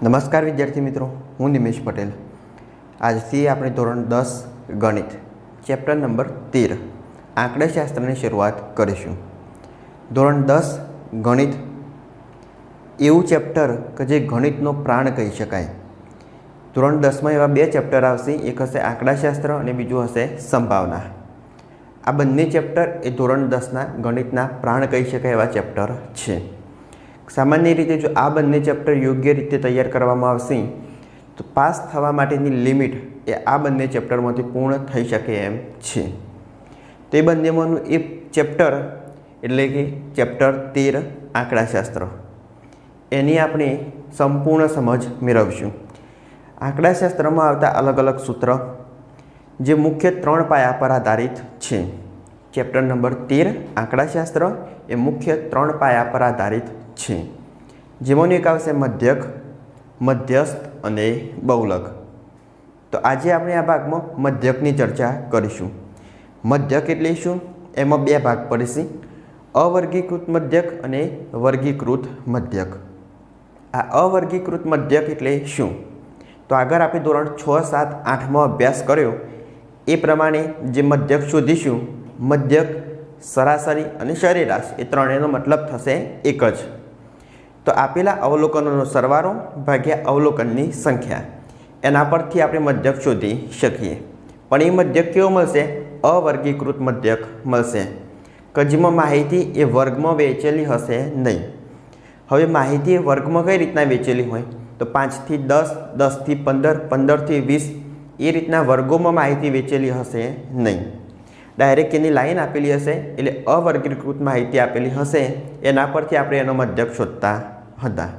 નમસ્કાર વિદ્યાર્થી મિત્રો, હું નિમેશ પટેલ. આજથી આપણે ધોરણ 10 ગણિત ચેપ્ટર નંબર 13 આંકડાશાસ્ત્રની શરૂઆત કરીશું. ધોરણ 10 ગણિત એવું ચેપ્ટર કે જે ગણિતનો પ્રાણ કહી શકાય. ધોરણ 10માં એવા બે ચેપ્ટર આવશે, એક હશે આંકડાશાસ્ત્ર અને બીજું હશે સંભાવના. આ બંને ચેપ્ટર એ ધોરણ 10ના ગણિતના પ્રાણ કહી શકાય એવા ચેપ્ટર છે. સામાન્ય રીતે જો આ બંને ચેપ્ટર યોગ્ય રીતે તૈયાર કરવામાં આવશે તો પાસ થવા માટેની લિમિટ એ આ બંને ચેપ્ટરમાંથી પૂર્ણ થઈ શકે એમ છે. તે બંનેમાંનું એક ચેપ્ટર એટલે કે ચેપ્ટર 13 આંકડાશાસ્ત્ર, એની આપણે સંપૂર્ણ સમજ મેળવીશું. આંકડાશાસ્ત્રમાં આવતા અલગ અલગ સૂત્ર જે મુખ્ય 3 પાયા પર આધારિત છે. ચેપ્ટર નંબર 13 આંકડાશાસ્ત્ર એ મુખ્ય 3 પાયા પર આધારિત છે, જેમાંનું એક આવશે મધ્યક, મધ્યસ્થ અને બહુલક. તો આજે આપણે આ ભાગમાં મધ્યકની ચર્ચા કરીશું. મધ્યક એટલે શું, એમાં બે ભાગ પડશે, અવર્ગીકૃત મધ્યક અને વર્ગીકૃત મધ્યક. આ અવર્ગીકૃત મધ્યક એટલે શું, તો આગળ આપણે ધોરણ 6, 7, 8માં અભ્યાસ કર્યો એ પ્રમાણે જે મધ્યક શોધીશું, મધ્યક, સરાસરી અને સરેરાશ એ ત્રણેયનો મતલબ થશે એક જ. તો આપેલા અવલોકનોનો સરવાળો ભાગ્યા અવલોકનની સંખ્યા, એના પરથી આપણે મધ્યક શોધી શકીએ. પણ એ મધ્યક કેવો મળશે? અવર્ગીકૃત મધ્યક મળશે, કે જેમાં માહિતી એ વર્ગમાં વહેંચેલી હશે નહીં. હવે માહિતી એ વર્ગમાં કઈ રીતના વહેંચેલી હોય, તો 5 થી 10, 10 થી 15, 15 થી 20 એ રીતના વર્ગોમાં માહિતી વહેંચેલી હશે નહીં. ડાયરેક્ટ એની લાઈન આપેલી હશે એટલે અવર્ગીકૃત માહિતી આપેલી હશે, એના પરથી આપણે એનો મધ્યક શોધતા હતા.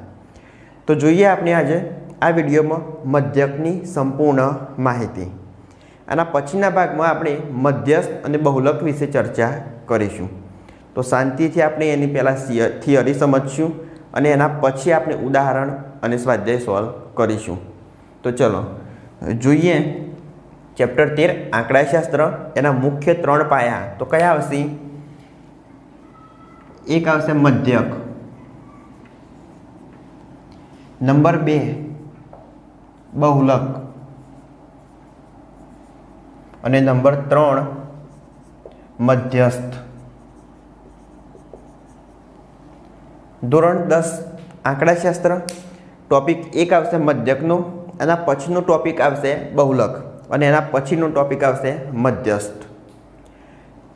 તો જોઈએ આપણે આજે આ વિડીયોમાં મધ્યકની સંપૂર્ણ માહિતી. આના પછીના ભાગમાં આપણે મધ્યસ્થ અને બહુલક વિશે ચર્ચા કરીશું. તો શાંતિથી આપણે એની પહેલાં થિયરી સમજશું અને એના પછી આપણે ઉદાહરણ અને સ્વાધ્યાય સોલ્વ કરીશું. તો ચલો જોઈએ ચેપ્ટર 13 આંકડાશાસ્ત્ર, એના મુખ્ય 3 પાયા તો કયા આવશે? એક આવશે મધ્યક, નંબર 2 બહુલક અને નંબર 3 મધ્યસ્થ. ધોરણ 10 આંકડાશાસ્ત્ર ટોપિક 1 આવશે મધ્યકનો, એના પછીનો ટોપિક આવશે બહુલક અને એના પછીનો ટોપિક આવશે મધ્યસ્થ.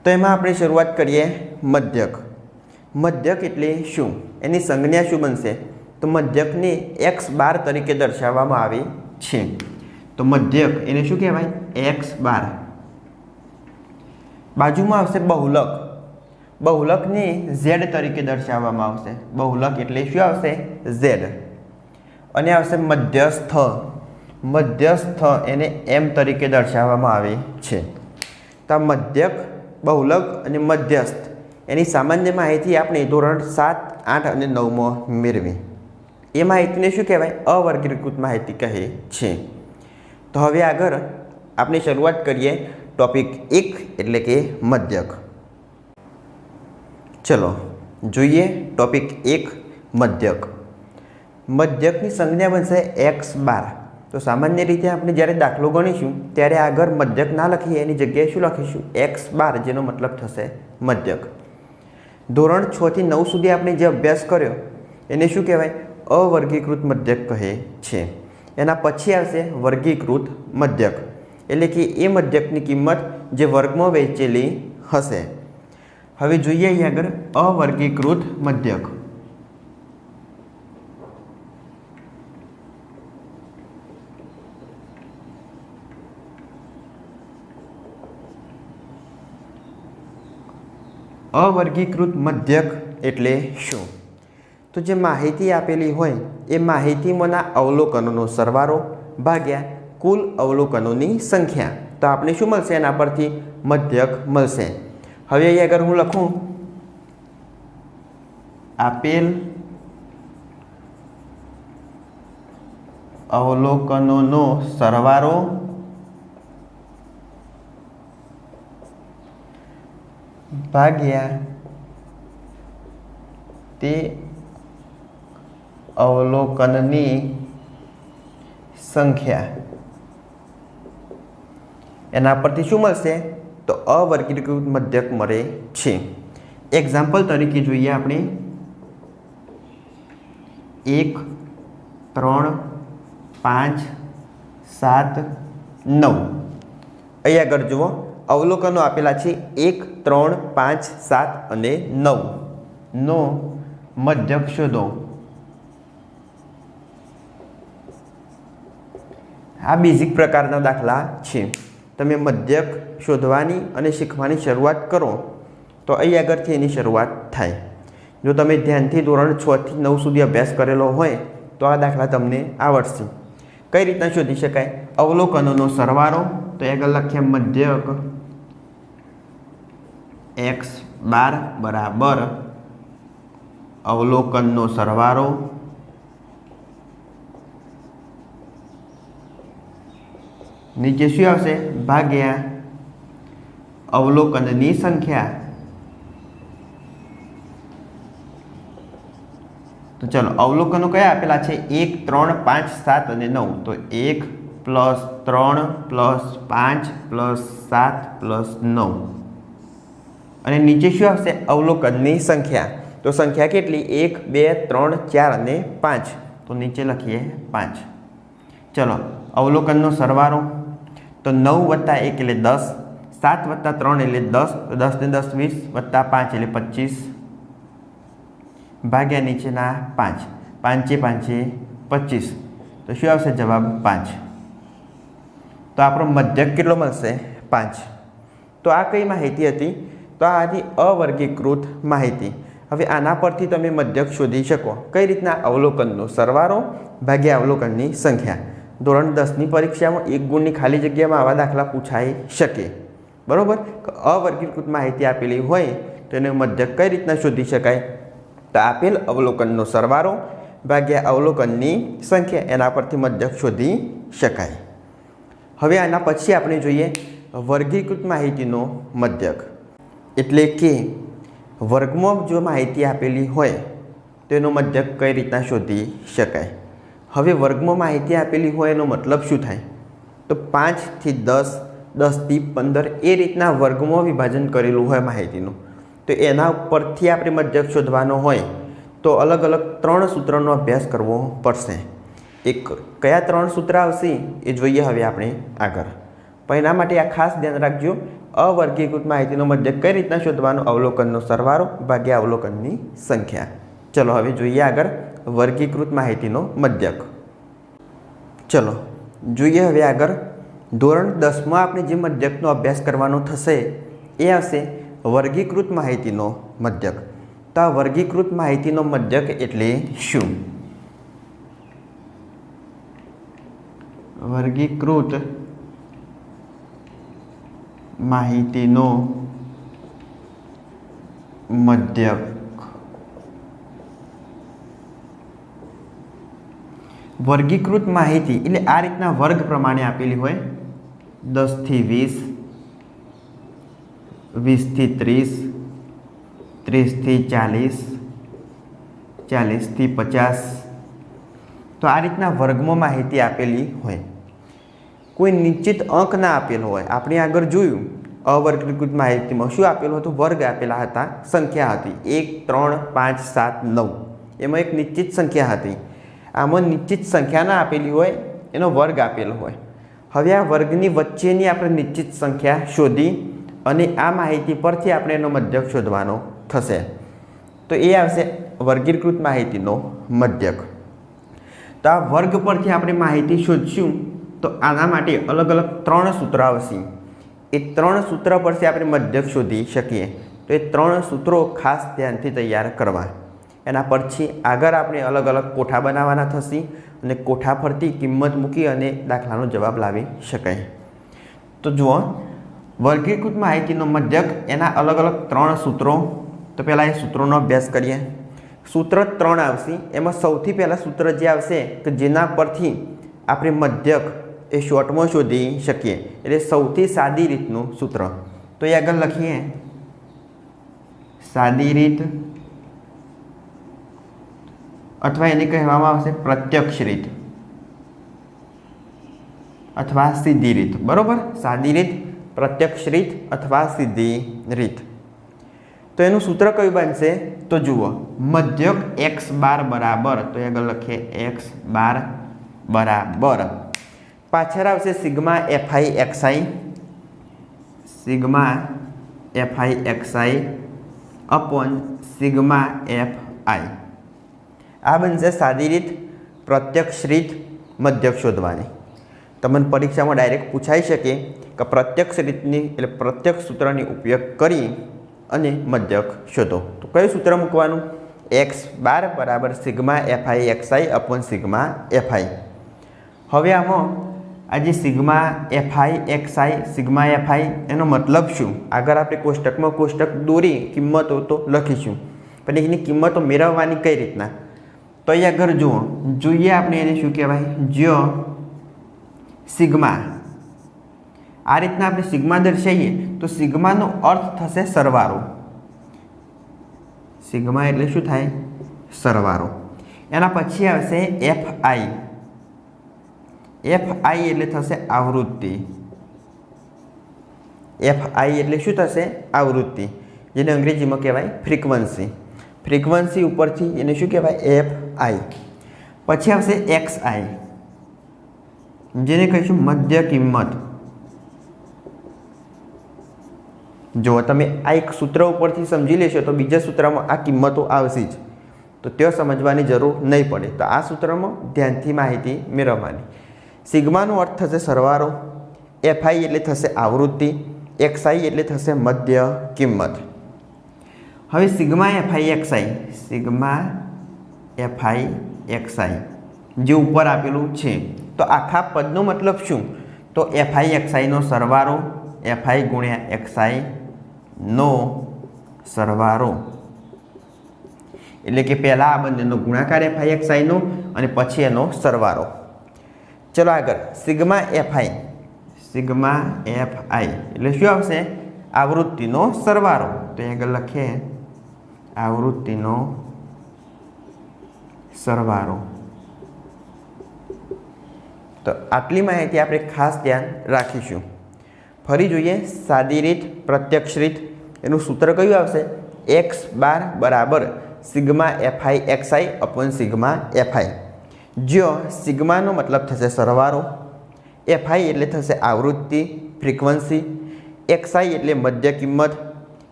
તો એમાં આપણે શરૂઆત કરીએ મધ્યક. મધ્યક એટલે શું, એની સંજ્ઞા શું બનશે? તો મધ્યકને x બાર તરીકે દર્શાવવામાં આવે છે. તો મધ્યક એને શું કહેવાય? x બાર. બાજુમાં આવશે બહુલક. બહુલકને z તરીકે દર્શાવવામાં આવશે. બહુલક એટલે શું આવશે? z. અને આવશે મધ્યસ્થ. મધ્યસ્થ એને m તરીકે દર્શાવવામાં આવે છે. તો આ મધ્યક, બહુલક અને મધ્યસ્થ એની સામાન્ય માહિતી આપણે ધોરણ 7, 8 અને 9માં મેળવી. એ માહિતીને શું કહેવાય? અવર્ગીકૃત માહિતી કહે છે. તો હવે આગળ આપણે શરૂઆત કરીએ ટોપિક 1 એટલે કે મધ્યક. ચલો જોઈએ ટોપિક 1 મધ્યક. મધ્યકની સંજ્ઞા બનશે x બાર. તો સામાન્ય રીતે આપણે જ્યારે દાખલો ગણીશું ત્યારે આગળ મધ્યક ના લખીએ, એની જગ્યાએ શું લખીશું? x બાર, જેનો મતલબ થશે મધ્યક. ધોરણ 6 થી 9 સુધી આપણે જે અભ્યાસ કર્યો એને શું કહેવાય? અવર્ગીકૃત મધ્યક કહે છે. એના પછી આવશે વર્ગીકૃત મધ્યક, એટલે કે એ મધ્યકની કિંમત જે વર્ગમાં વહેંચેલી હશે. હવે જોઈએ અહીં આગળ અવર્ગીકૃત મધ્યક. અવર્ગીકૃત મધ્યક એટલે શું? તો જે માહિતી આપેલી હોય એ માહિતીમાંના અવલોકનોનો સરવાળો ભાગ્યા કુલ અવલોકનોની સંખ્યા. તો આપણે શું મળશે? એના પરથી મધ્યક મળશે. હવે અહીં આગળ હું લખું આપેલ અવલોકનોનો સરવાળો ભાગ્યા તે અવલોકનની સંખ્યા એના પરથી શું મળશે તો અવર્ગીકૃત મધ્યક મળે છે. એક્ઝામ્પલ તરીકે જોઈએ આપણે 1 3 5 7 9 અહીં આગળ જુઓ અવલોકનો આપેલા છે 1 3 5 7 અને 9 નો મધ્યક શોધો. આ બેઝિક પ્રકારના દાખલા છે. તમે મધ્યક શોધવાની અને શીખવાની શરૂઆત કરો તો અહીં આગળથી એની શરૂઆત થાય. જો તમે ધ્યાનથી ધોરણ 6 થી 9 સુધી અભ્યાસ કરેલો હોય તો આ દાખલા તમને આવડશે. કઈ રીતના શોધી શકાય? અવલોકનોનો સરવાળો, તો આગળ લખીએ મધ્યક x12 બરાબર અવલોકનનો સરવાળો નીચે શું આવશે ભાગ્યા અવલોકનની સંખ્યા. તો ચલો અવલોકનો કયા આપેલા છે 1 3 5 7 અને 9. તો 1 + 3 + 5 + 7 + 9 અને નીચે શું આવશે અવલોકનની સંખ્યા. તો સંખ્યા કેટલી 1 2 3 4 અને 5. તો નીચે લખીએ 5. ચલો અવલોકનનો સરવાળો તો 9 + 1 એટલે 10, 7 + 3 એટલે 10, તો 10 ને 10 20 + 5 એટલે 25 ભાગ્યા નીચેના 5, 5 × 5 = 25. તો શું આવશે જવાબ 5. તો આપણો મધ્યક કેટલો મળશે 5. તો આ કઈ માહિતી હતી? તો આ હતી અવર્ગીકૃત માહિતી. હવે આના પરથી તમે મધ્યક શોધી શકો. કઈ રીતના? અવલોકનનો સરવાળો ભાગ્યા અવલોકનની સંખ્યા. ધોરણ 10ની પરીક્ષામાં 1 ગુણની ખાલી જગ્યામાં આવા દાખલા પૂછાઈ શકે. બરોબર? અવર્ગીકૃત માહિતી આપેલી હોય તો એને મધ્યક કઈ રીતના શોધી શકાય? તો આપેલ અવલોકનનો સરવાળો ભાગ્યા અવલોકનની સંખ્યા એના પરથી મધ્યક શોધી શકાય. હવે આના પછી આપણે જોઈએ વર્ગીકૃત માહિતીનો મધ્યક. એટલે કે વર્ગમાં જો માહિતી આપેલી હોય તો એનો મધ્યક કઈ રીતના શોધી શકાય. હવે વર્ગમાં માહિતી આપેલી હોય એનો મતલબ શું થાય? તો 5 થી 10, 10 થી 15 એ રીતના વર્ગમાં વિભાજન કરેલું હોય માહિતીનું. તો એના ઉપરથી આપણે મધ્યક શોધવાનો હોય તો અલગ અલગ 3 સૂત્રનો અભ્યાસ કરવો પડશે. કયા 3 સૂત્ર આવશે એ જોઈએ હવે આપણે આગળ. પણ એના માટે આ ખાસ ધ્યાન રાખજો અવર્ગીકૃત માહિતીનો મધ્યક કઈ રીતના શોધવાનો? અવલોકનનો સરવાળો ભાગ્યા અવલોકનની સંખ્યા. ચલો હવે જોઈએ આગળ વર્ગીકૃત માહિતીનો મધ્યક. ચલો જોઈએ હવે આગળ ધોરણ 10માં આપણે જે મધ્યકનો અભ્યાસ કરવાનો થશે એ આવશે વર્ગીકૃત માહિતીનો મધ્યક. તો આ વર્ગીકૃત માહિતીનો મધ્યક એટલે શું? વર્ગીકૃત માહિતીનો મધ્યક વર્ગીકૃત માહિતી એટલે આ રીતના વર્ગ પ્રમાણે આપેલી હોય 10 થી 20, 20 થી 30, 30 થી 40, 40 થી 50. તો આ રીતના વર્ગમાં માહિતી આપેલી હોય. કોઈ નિશ્ચિત અંક ના આપેલો હોય. આપણે આગળ જોયું અવર્ગીકૃત માહિતીમાં શું આપેલું હતું? વર્ગ આપેલા હતા, સંખ્યા હતી 1 3 5 7 9. એમાં એક નિશ્ચિત સંખ્યા હતી. આમાં નિશ્ચિત સંખ્યા ના આપેલી હોય, એનો વર્ગ આપેલો હોય. હવે આ વર્ગની વચ્ચેની આપણે નિશ્ચિત સંખ્યા શોધી અને આ માહિતી પરથી આપણે એનો મધ્યક શોધવાનો થશે. તો એ આવશે વર્ગીકૃત માહિતીનો મધ્યક. તો આ વર્ગ પરથી આપણે માહિતી શોધશું તો આના માટે અલગ અલગ 3 સૂત્ર આવશે. એ 3 સૂત્ર પરથી આપણે મધ્યક શોધી શકીએ. તો એ 3 સૂત્રો ખાસ ધ્યાનથી તૈયાર કરવા. એના પછી આગળ આપણે અલગ અલગ કોઠા બનાવવાના થશે અને કોઠા પરથી કિંમત મૂકી અને દાખલાનો જવાબ લાવી શકાય. તો જુઓ વર્ગીકૃત માહિતીનો મધ્યક એના અલગ અલગ 3 સૂત્રો. તો પહેલાં એ સૂત્રોનો અભ્યાસ કરીએ. સૂત્ર 3 આવશે. એમાં સૌથી પહેલાં સૂત્ર જે આવશે કે જેના પરથી આપણે મધ્યક એ શોર્ટમાં શોધી શકીએ, એટલે સૌથી સાદી રીતનું સૂત્ર. તો એ આગળ લખીએ સાદી રીત અથવા એને કહેવામાં આવશે પ્રત્યક્ષ રીત. અથવા સીધી રીત, બરોબર. સાદી રીત, પ્રત્યક્ષ રીત અથવા સીધી રીત. તો એનું સૂત્ર કયું બનશે? તો જુઓ, મધ્યક x બાર બરાબર, તો આગળ લખીએ x બાર બરાબર, પાછળ આવશે sigma fi xi, sigma fi xi upon sigma fi. આ બનશે સાદી રીત, પ્રત્યક્ષ રીત મધ્યક શોધવાની. તમને પરીક્ષામાં ડાયરેક્ટ પૂછાઈ શકે કે પ્રત્યક્ષ રીતની એટલે પ્રત્યક્ષ સૂત્રની ઉપયોગ કરી અને મધ્યક શોધો. તો કયું સૂત્ર મૂકવાનું? x બાર બરાબર sigma fi xi upon sigma fi. હવે આમાં આ જે sigma fi xi sigma fi એનો મતલબ શું? આગળ આપણે કોષ્ટકમાં કોષ્ટક દોરી કિંમતો તો લખીશું, પણ એની કિંમતો મેળવવાની કઈ રીતના? તો અહીંયા આગળ જુઓ, જોઈએ આપણે એને શું કહેવાય? જો સિગ્મા, આ રીતના આપણે સિગ્મા દર્શાવીએ તો સિગ્માનો અર્થ થશે સરવાળો. સિગ્મા એટલે શું થાય? સરવાળો. એના પછી આવશે fi, fi એટલે થશે આવૃત્તિ. fi એટલે શું થશે? આવૃત્તિ, જેને અંગ્રેજીમાં કહેવાય ફ્રીક્વન્સી. ફ્રીક્વન્સી ઉપરથી એને શું કહેવાય? fi. પછી આવશે xi, જેને કહીશું મધ્ય કિંમત. જો તમે આ એક સૂત્ર ઉપરથી સમજી લેશો તો બીજા સૂત્રમાં આ કિંમતો આવશે જ, તો તે સમજવાની જરૂર નહીં પડે. તો આ સૂત્રમાં ધ્યાનથી માહિતી મેળવવાની. સિગ્માનો અર્થ થશે સરવાળો, fi એટલે થશે આવૃત્તિ, xi એટલે થશે મધ્ય કિંમત. હવે sigma fi xi, sigma fi xi જે ઉપર આપેલું છે, તો આખા પદનો મતલબ શું? તો fi xi નો સરવાળો, fi ગુણ્યા xi નો સરવાળો, એટલે કે પહેલાં આ બંનેનો ગુણાકાર fi xi નો અને પછી એનો સરવાળો. ચલો આગળ, સિગ્મા fi, સિગ્મા fi એટલે શું આવશે? આવૃત્તિનો સરવાળો. તો આગળ લખીએ આવૃત્તિનો સરવાળો. તો આટલી માહિતી આપણે ખાસ ધ્યાન રાખીશું. ફરી જોઈએ, સાદી રીત, પ્રત્યક્ષ રીત. એનું સૂત્ર કયું આવશે? x બાર બરાબર sigma fi xi upon sigma fi. જો સિગ્માનો મતલબ થશે સરવાળો, fi એટલે થશે આવૃત્તિ ફ્રીક્વન્સી, xi એટલે મધ્ય કિંમત,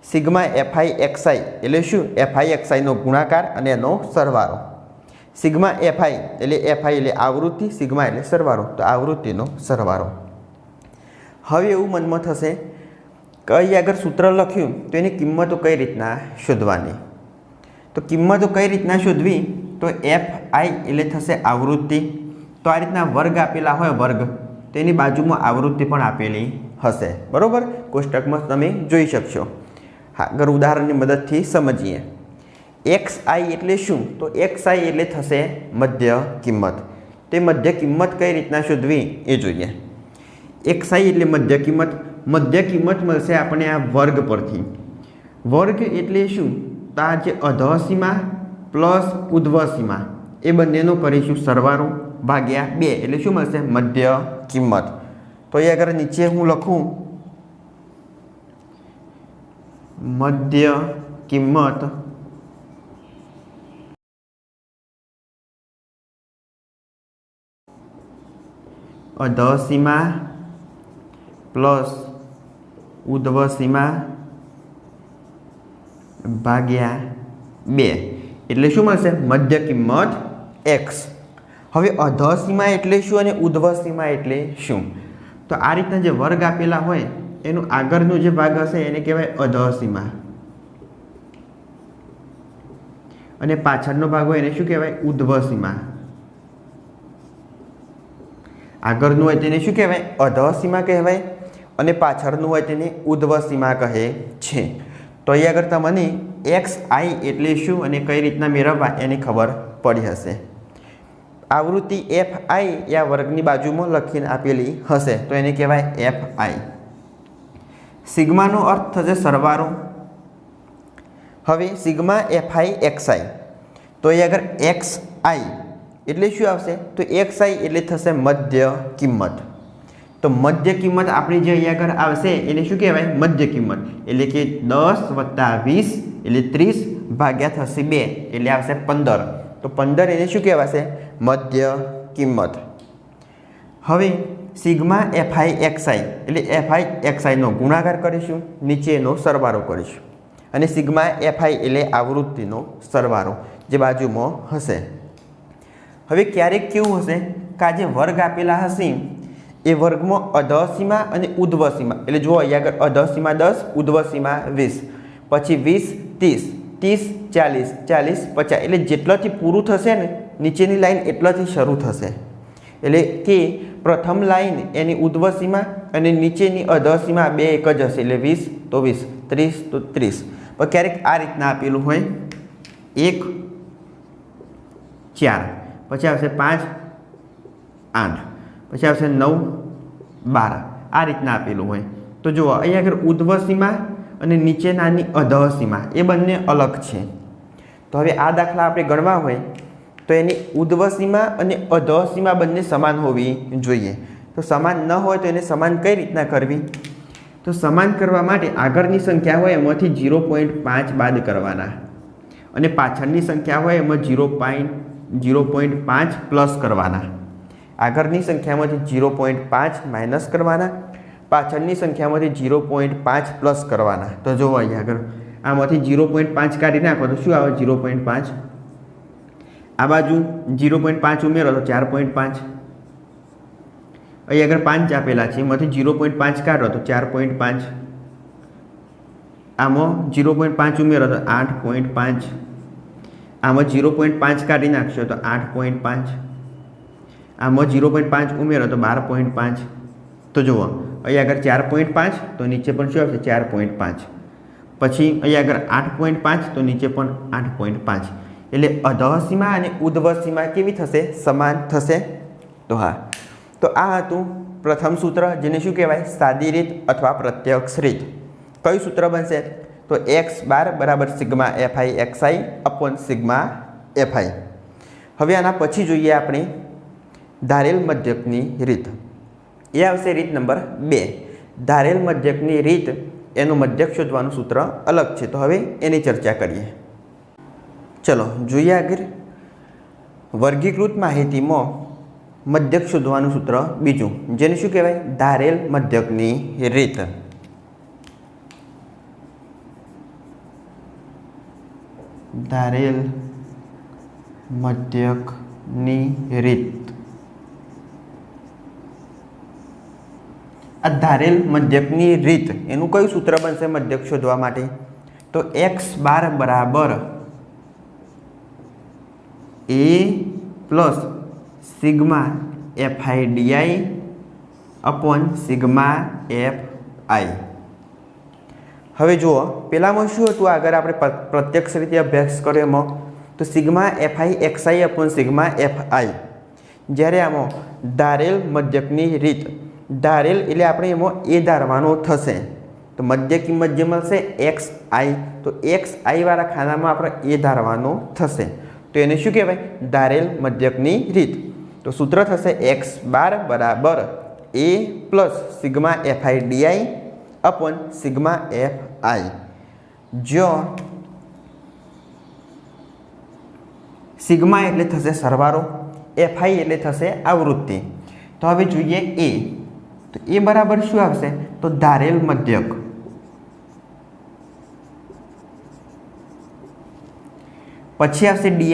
સિગ્મા fi xi એટલે શું? fi xi નો ગુણાકાર અને એનો સરવાળો. સિગ્મા fi એટલે આવૃત્તિ, સિગ્મા એટલે સરવાળો, તો આવૃત્તિનો સરવાળો. હવે એવું મનમાં થશે કે અહીં આગળ સૂત્ર લખ્યું તો એની કિંમતો કઈ રીતના શોધવાની? તો કિંમતો કઈ રીતના શોધવી? તો fi એટલે થશે આવૃત્તિ. તો આ રીતના વર્ગ આપેલા હોય વર્ગ, તેની બાજુમાં આવૃત્તિ પણ આપેલી હશે, બરાબર. કોષ્ટકમાં તમે જોઈ શકશો. આગળ ઉદાહરણની મદદથી સમજીએ. xi એટલે શું? તો xi એટલે થશે મધ્ય કિંમત. તે મધ્ય કિંમત કઈ રીતના શોધવી એ જોઈએ. xi એટલે મધ્ય કિંમત. મધ્ય કિંમત મળશે આપણે આ વર્ગ પરથી. વર્ગ એટલે શું? તો આ જે અધઃસીમા પ્લસ ઉધ્વસીમા એ બંનેનો કરીશું સરવાળો ભાગ્યા 2 એટલે શું મળશે? મધ્ય કિંમત. તો એ અગર નીચે હું લખું મધ્ય કિંમત અધઃસીમા પ્લસ ઉધ્વસીમા ભાગ્યા 2 એટલે શું મળશે? મધ્ય કિંમત x. હવે અધઃસીમા એટલે શું અને ઉધ્વસીમા એટલે શું? તો આ રીતના જે વર્ગ આપેલા હોય એનું આગળનો જે ભાગ હશે એને કહેવાય અધઃસીમા, અને પાછળનો ભાગ હોય એને શું કહેવાય? ઉધ્વસીમા. આગળનું હોય તેને શું કહેવાય? અધઃસીમા કહેવાય, અને પાછળનું હોય તેને ઉધ્વસીમા કહે છે. તો અહીં આગળ તમને xi એટલે શું અને કઈ રીતના મેળવવા એની ખબર પડી હશે. આવૃત્તિ fi એ આ વર્ગની બાજુમાં લખીને આપેલી હશે તો એને કહેવાય fi. સિગ્માનો અર્થ થશે સરવાળો. હવે સિગ્મા fi xi, તો અહીં આગળ xi એટલે શું આવશે? તો xi એટલે થશે મધ્ય કિંમત. તો મધ્ય કિંમત આપણી જે અહીંયા આગળ આવશે એને શું કહેવાય? મધ્ય કિંમત. એટલે કે 10 + 20 એટલે 30 ભાગ્યા થશે 2 એટલે આવશે 15. તો 15 એને શું કહેવાશે? મધ્ય કિંમત. હવે સિગ્મા fi xi એટલે fi xi નો ગુણાકાર કરીશું, નીચે એનો સરવાળો કરીશું, અને સિગ્મા fi એટલે આવૃત્તિનો સરવાળો જે બાજુમાં હશે. હવે ક્યારેક કેવું હશે કે આ જે વર્ગ આપેલા હશે એ વર્ગમાં અધઃસીમા અને ઉર્ધ્વસીમા, એટલે જુઓ અહીંયા આગળ અધઃસીમા 10, ઉર્ધ્વસીમા 20, પછી 20 30, 30 40 50, એટલે જેટલાથી પૂરું થશે ને નીચેની લાઈન એટલાથી શરૂ થશે. એટલે કે પ્રથમ લાઈન એની ઉર્ધ્વસીમા અને નીચેની અધઃસીમા બે એક જ હશે, એટલે 20 તો 20, 30 તો 30. પણ ક્યારેક આ રીતના આપેલું હોય 1 4, પછી આવશે 5 8, પછી આવશે 9 12, આ રીતના આપેલું હોય. તો જુઓ અહીંયા આગળ ઉર્ધ્વસીમા અને નીચેનાની અધઃસીમા એ બંને અલગ છે. તો હવે આ દાખલા આપણે ગણવા હોય તો એની ઉર્ધ્વસીમા અને અધઃસીમા બંને સમાન હોવી જોઈએ. તો સમાન ન હોય તો એને સમાન કઈ રીતના કરવી? તો સમાન કરવા માટે આગળની સંખ્યા હોય એમાંથી 0.5 બાદ કરવાના, અને પાછળની સંખ્યા હોય એમાં 0.5 પ્લસ કરવાના. આગળની સંખ્યામાંથી 0.5 માઇનસ કરવાના, પાછળની સંખ્યામાંથી 0.5 પ્લસ કરવાના. તો જુઓ અહીંયા આગળ આમાંથી 0.5 કાઢી નાખો તો શું આવે? 0.5. આ બાજુ 0.5 ઉમેરો તો 4.5. અહીં આગળ 5 આપેલા છે, એમાંથી 0.5 કાઢો તો 4.5. આમાં 0.5 ઉમેરો તો 8.5. આમાં 0.5 કાઢી નાખશો તો 8.5. આમાં 0.5 ઉમેરો તો 12.5. તો જુઓ અહીં આગળ 4.5 તો નીચે પણ શું આવશે? 4.5. પછી અહીં આગળ 8.5 તો નીચે પણ 8.5. એટલે અધઃસીમા અને ઉર્ધ્વસીમા કેવી થશે? સમાન થશે. તો હા, તો આ હતું પ્રથમ સૂત્ર, જેને શું કહેવાય? સાદી રીત અથવા પ્રત્યક્ષ રીત. કયું સૂત્ર બનશે? તો x બાર બરાબર sigma fi xi upon sigma fi. હવે આના પછી જોઈએ આપણે ધારેલ મધ્યકની રીત. એ આવશે રીત નંબર 2. ધારેલ મધ્યકની રીત, એનું મધ્યક શોધવાનું સૂત્ર અલગ છે. તો હવે એની ચર્ચા કરીએ. ચલો જોઈએ આગળ. વર્ગીકૃત માહિતીમાં મધ્યક શોધવાનું સૂત્ર બીજું, જેને શું કહેવાય? ધારેલ મધ્યકની રીત. ધારેલ મધ્યકની રીત. આ ધારેલ મધ્યકની રીત એનું કયું સૂત્ર બનશે મધ્યક શોધવા માટે? તો x બાર બરાબર a plus sigma fi di upon sigma fi. હવે જુઓ પેલામાં શું હતું? આગળ આપણે પ્રત્યક્ષ રીતે અભ્યાસ કર્યો એમાં તો sigma fi xi upon sigma fi. જ્યારે આમાં ધારેલ મધ્યકની રીત, ધારેલ એટલે આપણે એમાં એ ધારવાનો થશે. તો મધ્ય કિંમત જે મળશે xi, તો xi વાળા ખાનામાં આપણે એ ધારવાનો થશે. તો એને શું કહેવાય? ધારેલ મધ્યકની રીત. તો સૂત્ર થશે x બાર બરાબર a plus sigma fi di upon sigma fi. જો સિગ્મા એટલે થશે સરવાળો, fi એટલે થશે આવૃત્તિ. તો હવે જોઈએ a. તો એ બરાબર શું આવશે? તો ધારેલ મધ્યક. પછી આવશે di.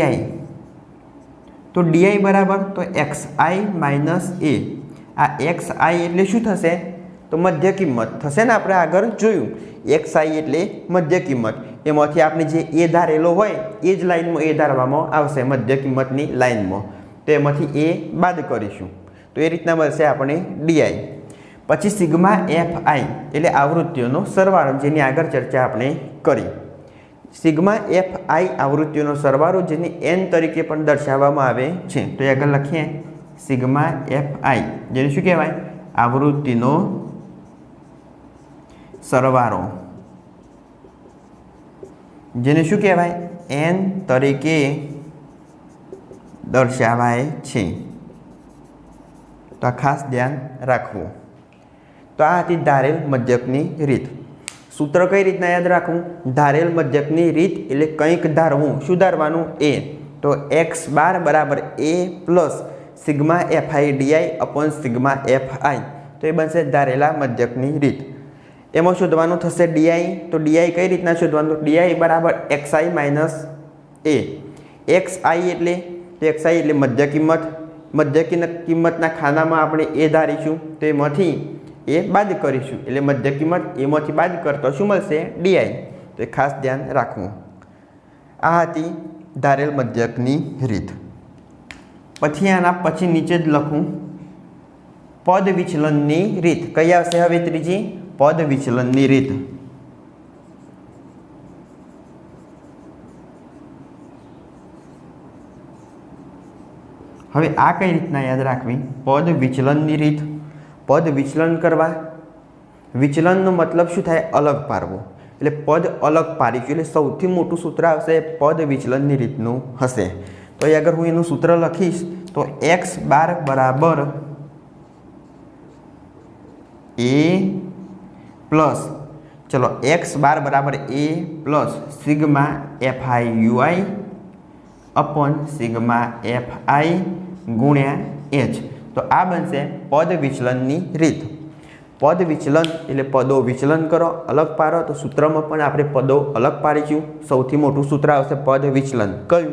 તો di બરાબર તો xi માઇનસ a. આ xi એટલે શું થશે? તો મધ્ય કિંમત થશે ને. આપણે આગળ જોયું xi એટલે મધ્ય કિંમત. એમાંથી આપણે જે એ ધારેલો હોય એ જ લાઈનમાં એ ધારવામાં આવશે મધ્ય કિંમતની લાઈનમાં. તો એમાંથી એ બાદ કરીશું તો એ રીતના મળશે આપણે di. પછી સિગ્મા fi એટલે આવૃત્તિઓનો સરવાળો, જેની આગળ ચર્ચા આપણે કરી. સિગ્મા fi આવૃત્તિઓનો સરવાળો, જેની n તરીકે પણ દર્શાવવામાં આવે છે. તો એ આગળ લખીએ સિગ્મા fi, જેને શું કહેવાય? આવૃત્તિનો સરવાળો, જેને શું કહેવાય? n તરીકે દર્શાવાય છે. તો આ ખાસ ધ્યાન રાખવું. તો આ હતી ધારેલ મધ્યકની રીત. સૂત્ર કઈ રીતના યાદ રાખવું? ધારેલ મધ્યકની રીત એટલે કંઈક ધારવું. શું ધારવાનું? એ. તો x બાર બરાબર a plus sigma fi di upon sigma fi. તો એ બનશે ધારેલા મધ્યકની રીત. એમાં શોધવાનું થશે di. તો di કઈ રીતના શોધવાનું? di બરાબર xi માઇનસ a. xi એટલે xi એટલે મધ્ય કિંમત. મધ્ય કિંમતના ખાનામાં આપણે એ ધારીશું, તો એમાંથી એ બાદ કરીશું એટલે મધ્ય કિંમત એમાંથી બાદ કરતો શું મળશે? di. તો એ ખાસ ધ્યાન રાખવું. આ હતી ધારેલ મધ્યકની રીત. પછી આના પછી નીચે જ લખું પદ વિચલનની રીત. કઈ આવશે હવે? ત્રીજી પદ વિચલનની રીત. હવે આ કઈ રીતના યાદ રાખવી? પદ વિચલનની રીત. પદ વિચલન કરવા, વિચલનનો મતલબ શું થાય? અલગ પાડવો. એટલે પદ અલગ પાડીશું એટલે સૌથી મોટું સૂત્ર આવશે પદ વિચલનની રીતનું હશે. તો અહીં અગર હું એનું સૂત્ર લખીશ તો x બાર બરાબર a પ્લસ ચલો x બાર બરાબર a plus sigma fi ui upon sigma fi ગુણ્યા h. તો આ બનશે પદ વિચલનની રીત. પદ વિચલન એટલે પદો વિચલન કરો, અલગ પાડો. તો સૂત્રમાં પણ આપણે પદો અલગ પાડીશું. સૌથી મોટું સૂત્ર આવશે પદ વિચલન. કયું?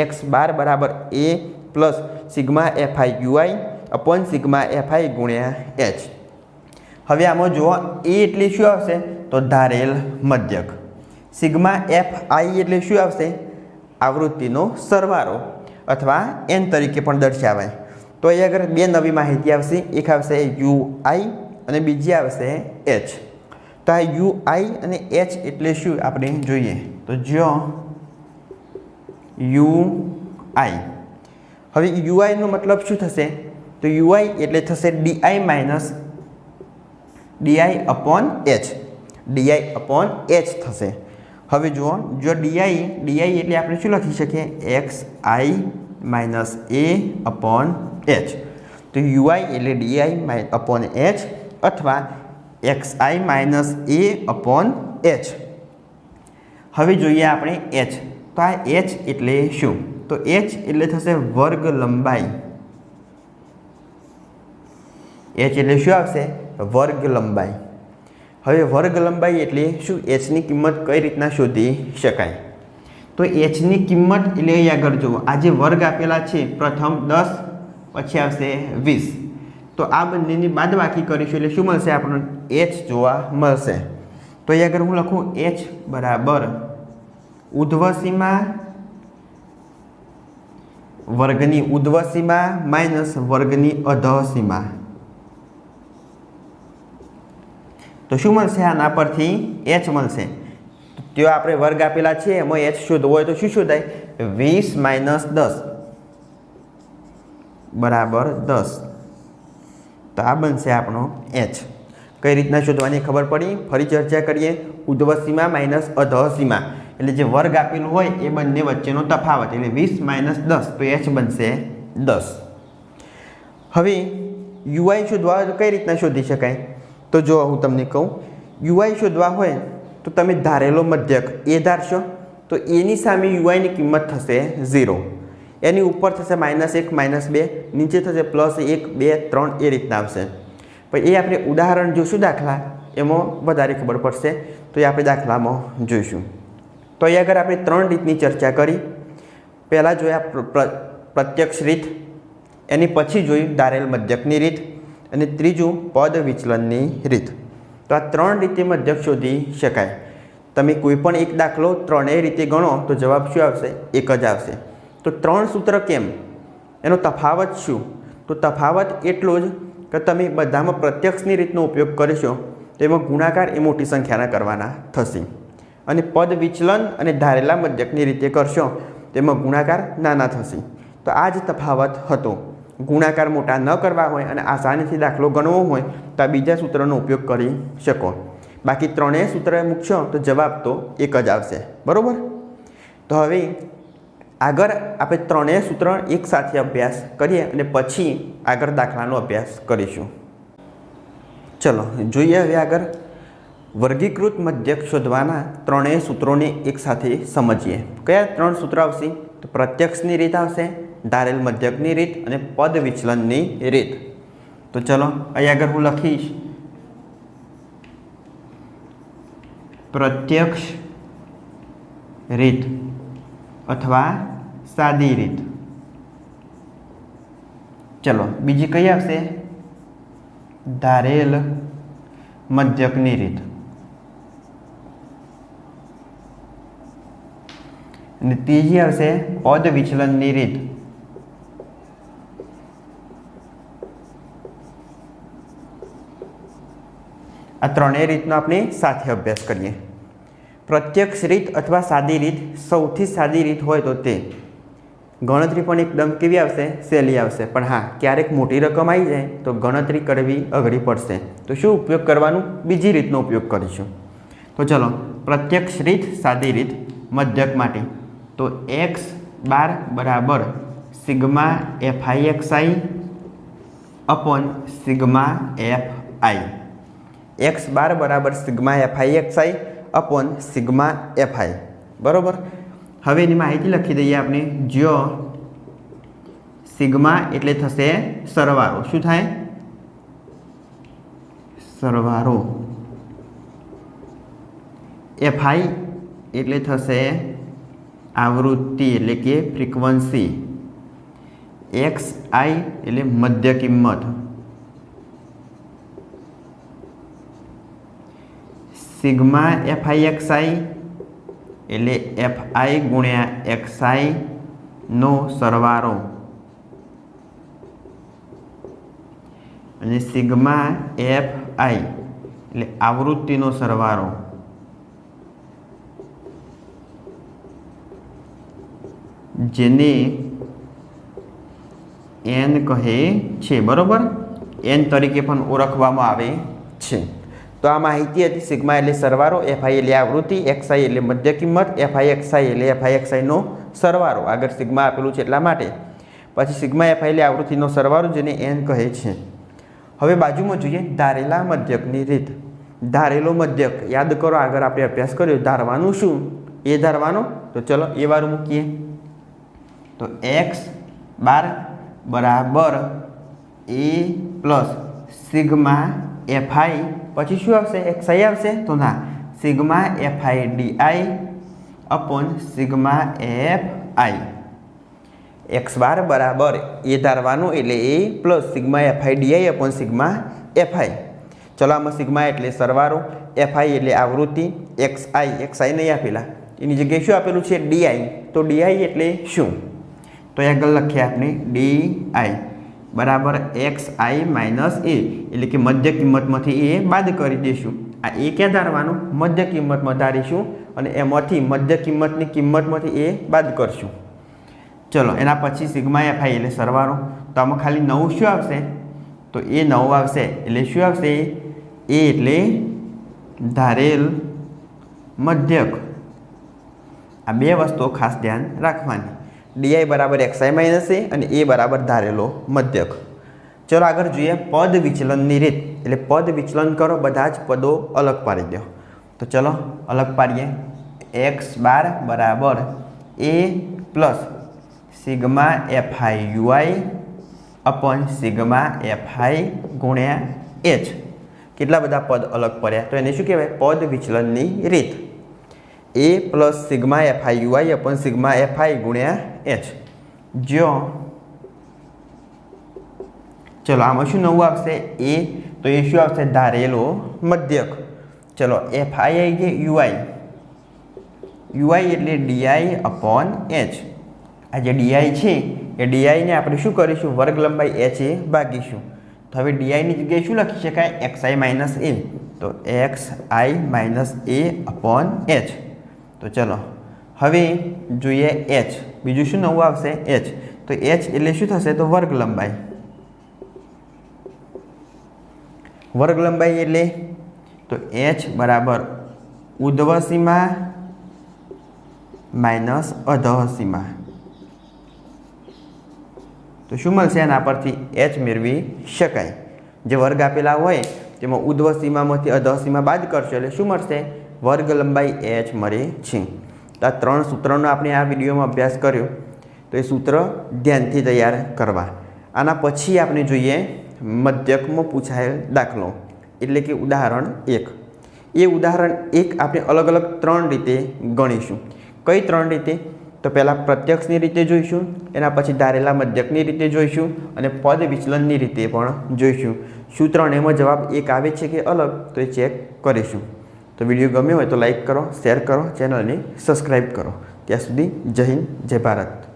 x બાર બરાબર a plus sigma fi ui upon sigma fi ગુણ્યા h. હવે આમાં જુઓ a એટલે શું આવશે? તો ધારેલ મધ્યક. સિગ્મા fi એટલે શું આવશે? આવૃત્તિનો સરવાળો અથવા n તરીકે પણ દર્શાવાય. તો અહીં આગળ બે નવી માહિતી આવશે. એક આવશે ui અને બીજી આવશે h. તો આ ui અને h એટલે શું આપણે જોઈએ. તો જો ui, હવે ui નો મતલબ શું થશે? તો ui એટલે થશે di minus di upon h. di upon h થશે. હવે જુઓ, જો di એટલે આપણે શું લખી શકીએ? xi minus a upon h. તો ui એટલે di અપોન h અથવા xi minus a upon h. હવે જોઈએ આપણે h. તો આ h એટલે શું? તો h એટલે થશે વર્ગ લંબાઈ. h એટલે શું આવશે? વર્ગ લંબાઈ. હવે વર્ગ લંબાઈ એટલે શું? h ની કિંમત કઈ રીતના શોધી શકાય? તો h ની કિંમત એટલે અહીં આગળ જુઓ, આ જે વર્ગ આપેલા છે પ્રથમ 10 પછી આવશે 20. તો આ બંનેની બાદબાકી કરીશું એટલે શું મળશે? આપણને h જોવા મળશે. તો અહીં આગળ હું લખું h બરાબર ઉર્ધ્વસીમા વર્ગની ઉર્ધ્વસીમા માઇનસ વર્ગની અધઃસીમા. તો શું મળશે? આના પરથી h મળશે. તો આપણે વર્ગ આપેલા છે એમાં h શોધવો હોય તો શું શોધાય? 20 માઇનસ 10 બરાબર 10. તો આ બનશે આપણો h. કઈ રીતના શોધવાની ખબર પડી? ફરી ચર્ચા કરીએ. ઉર્ધ્વસીમા માઇનસ અધઃસીમા એટલે જે વર્ગ આપેલું હોય એ બંને વચ્ચેનો તફાવત એટલે 20 માઇનસ 10. તો h બનશે 10. હવે ui શોધવા હોય તો કઈ રીતના શોધી શકાય? તો જો હું તમને કહું, ui શોધવા હોય તો તમે ધારેલો મધ્યક એ ધારશો. તો એની સામે ui ની કિંમત થશે 0. એની ઉપર થશે -1 -2, નીચે થશે +1 2 3 એ રીતના આવશે. પણ એ આપણે ઉદાહરણ જોઈશું દાખલા, એમાં વધારે ખબર પડશે. તો એ આપણે દાખલામાં જોઈશું. તો અહીં આગળ આપણે 3 રીતની ચર્ચા કરી. પહેલાં જોયા પ્રત્યક્ષ રીત, એની પછી જોઈ ધારેલ મધ્યકની રીત, અને ત્રીજું પદ વિચલનની રીત. તો આ 3 રીતે મધ્યક શોધી શકાય. તમે કોઈ પણ એક દાખલો ત્રણેય રીતે ગણો તો જવાબ શું આવશે? એક જ આવશે. તો 3 સૂત્ર કેમ? એનો તફાવત શું? તો તફાવત એટલો જ કે તમે બધામાં પ્રત્યક્ષની રીતનો ઉપયોગ કરશો તો એમાં ગુણાકાર એ મોટી સંખ્યાના કરવાના થશે, અને પદ વિચલન અને ધારેલા મધ્યકની રીતે કરશો તેમાં ગુણાકાર નાના થશે. તો આ જ તફાવત હતો. ગુણાકાર મોટા ન કરવા હોય અને આસાનીથી દાખલો ગણવો હોય તો આ બીજા સૂત્રનો ઉપયોગ કરી શકો. બાકી ત્રણેય સૂત્ર મૂકશો તો જવાબ તો એક જ આવશે. બરાબર? તો હવે આગળ આપણે ત્રણેય સૂત્ર એક સાથે અભ્યાસ કરીએ અને પછી આગળ દાખલાનો અભ્યાસ કરીશું. ચલો જોઈએ હવે આગળ વર્ગીકૃત મધ્યક શોધવાના ત્રણેય સૂત્રોને એકસાથે સમજીએ. કયા ત્રણ સૂત્રો આવશે? તો પ્રત્યક્ષની રીત આવશે, ધારેલ મધ્યકની રીત અને પદ વિચલનની રીત. તો ચલો અહીં આગળ હું લખીશ પ્રત્યક્ષ રીત અથવા સાદી રીત. ચલો બીજી કઈ આવશે? ધારેલ મધ્યકની રીત. અને ત્રીજી આવશે પદ વિચલનની રીત. આ ત્રણેય રીતનો આપણે સાથે અભ્યાસ કરીએ. પ્રત્યક્ષ રીત અથવા સાદી રીત સૌથી સાદી રીત હોય તો તે ગણતરી પણ એકદમ કેવી આવશે? સહેલી આવશે. પણ હા, ક્યારેક મોટી રકમ આવી જાય તો ગણતરી કરવી અઘરી પડશે. તો શું ઉપયોગ કરવાનું? બીજી રીતનો ઉપયોગ કરીશું. તો ચલો પ્રત્યક્ષ રીત સાદી રીત મધ્યક માટે તો x બાર બરાબર sigma fi xi upon sigma fi. x બાર બરાબર sigma fi xi upon sigma fi. બરાબર. હવે એની માહિતી લખી દઈએ આપણે. જો સિગ્મા એટલે થશે સરવાળો. શું થાય? સરવાળો. fi એટલે થશે આવૃત્તિ એટલે કે ફ્રીક્વન્સી. xi એટલે મધ્ય કિંમત. સિગ્મા fi xi એટલે fi ગુણ્યા xi નો સરવાળો અને સિગ્મા fi એટલે આવૃત્તિનો સરવાળો. જેને n કહે છે. બરોબર. n તરીકે પણ ઓળખવામાં આવે છે. તો આ માહિતી હતી. સિગ્મા એટલે સરવાળો, fi એટલે આવૃત્તિ, xi એટલે મધ્ય કિંમત, fi xi એટલે fi xi નો સરવાળો. આગળ સિગ્મા આપેલું છે એટલા માટે. પછી સિગ્મા fi એટલે આવૃત્તિનો સરવાળો જેને n કહે છે. હવે બાજુમાં જોઈએ ધારેલા મધ્યકની રીત. ધારેલો મધ્યક યાદ કરો, આગળ આપણે અભ્યાસ કર્યો. ધારવાનું શું? એ ધારવાનો. તો ચલો એ વાળું મૂકીએ. તો x બાર બરાબર a પ્લસ સિગ્મા fi. પછી શું આવશે? xi આવશે? તો ના, sigma fi di upon sigma fi. x બાર બરાબર એ ધારવાનું એટલે a plus sigma fi di upon sigma fi. ચલો આમાં સિગ્મા એટલે સરવાળો, fi એટલે આવૃત્તિ, xi નહીં આપેલા, એની જગ્યાએ શું આપેલું છે? di. તો di એટલે શું? તો આગળ લખીએ આપણે di બરાબર xi માઇનસ a એટલે કે મધ્ય કિંમતમાંથી એ બાદ કરી દઈશું. આ એ ક્યાં ધારવાનું? મધ્ય કિંમતમાં ધારીશું અને એમાંથી મધ્ય કિંમતની કિંમતમાંથી એ બાદ કરશું. ચલો એના પછી સિગ્મા fi એટલે સરવાળો. તો આમાં ખાલી નવું શું આવશે? તો એ નવું આવશે. એટલે શું આવશે? એ એટલે ધારેલ મધ્યક. આ બે વસ્તુઓ ખાસ ધ્યાન રાખવાની. di બરાબર xi માઇનસ a અને a બરાબર ધારેલો મધ્યક. ચલો આગળ જોઈએ પદ વિચલનની રીત. એટલે પદ વિચલન કરો, બધા જ પદો અલગ પાડી દો. તો ચલો અલગ પાડીએ. x બાર બરાબર a plus sigma fi ui upon sigma fi ગુણ્યા h. કેટલા બધા પદ અલગ પડ્યા? તો એને શું કહેવાય? પદ વિચલનની રીત. a plus sigma fi ui upon sigma fi ગુણ્યા h. જો ચલો આમાં શું નવું આવશે? a. તો એ શું આવશે? ધારેલો મધ્યક. ચલો fi આવી ગઈ ui એટલે di અપોન h. આ જે di છે એ di ને આપણે શું કરીશું? વર્ગ લંબાઈ h એ ભાગીશું. તો હવે di ની જગ્યાએ શું લખી શકાય? xi minus a. તો xi minus a upon h. તો ચલો હવે જોઈએ h. બીજું શું નવું આવશે? h. તો h એટલે શું થશે? તો વર્ગ લંબાઈ. વર્ગ લંબાઈ એટલે તો h બરાબર ઉર્ધ્વ સીમા માઇનસ અધઃ સીમા. તો શું મળશે? એના પરથી h મેળવી શકાય. જે વર્ગ આપેલા હોય તેમાં ઉધ્વ સીમામાંથી અધઃ સીમા બાદ કરશો એટલે શું મળશે? વર્ગ લંબાઈ h મળે છે. તો આ 3 સૂત્રોનો આપણે આ વિડીયોમાં અભ્યાસ કર્યો. તો એ સૂત્ર ધ્યાનથી તૈયાર કરવા. આના પછી આપણે જોઈએ મધ્યકમાં પૂછાયેલ દાખલો એટલે કે ઉદાહરણ 1. એ ઉદાહરણ 1 આપણે અલગ અલગ 3 રીતે ગણીશું. કઈ 3 રીતે? તો પહેલાં પ્રત્યક્ષની રીતે જોઈશું, એના પછી ધારેલા મધ્યકની રીતે જોઈશું અને પદ વિચલનની રીતે પણ જોઈશું. શું ત્રણેયમાં જવાબ એક આવે છે કે અલગ? તો એ ચેક કરીશું. તો વિડીયો ગમ્યો હોય તો લાઈક કરો, શેર કરો, ચેનલને સબસ્ક્રાઈબ કરો. ત્યાં સુધી જય હિન્દ, જય ભારત.